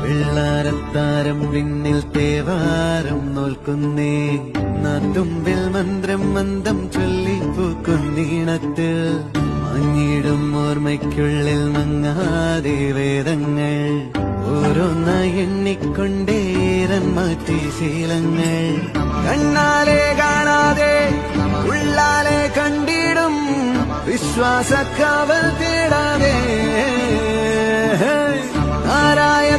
വെള്ളാരത്താരം വിണ്ണിൽ തേവാരം നോൽക്കുന്നേ നാത്തുമ്പിൽ മന്ത്രം മന്ദം ചൊല്ലിപ്പൂക്കുന്നീണത്തിൽ മങ്ങിടും ഓർമ്മയ്ക്കുള്ളിൽ മങ്ങാതെ വേദങ്ങൾ ഓരോന്നായി എണ്ണിക്കൊണ്ടേരൻ മാറ്റി ശീലങ്ങൾ കണ്ണാലെ കാണാതെ ഉള്ളാലെ കണ്ടിടും വിശ്വാസക്കാവൽ തേടാതെ ആരായ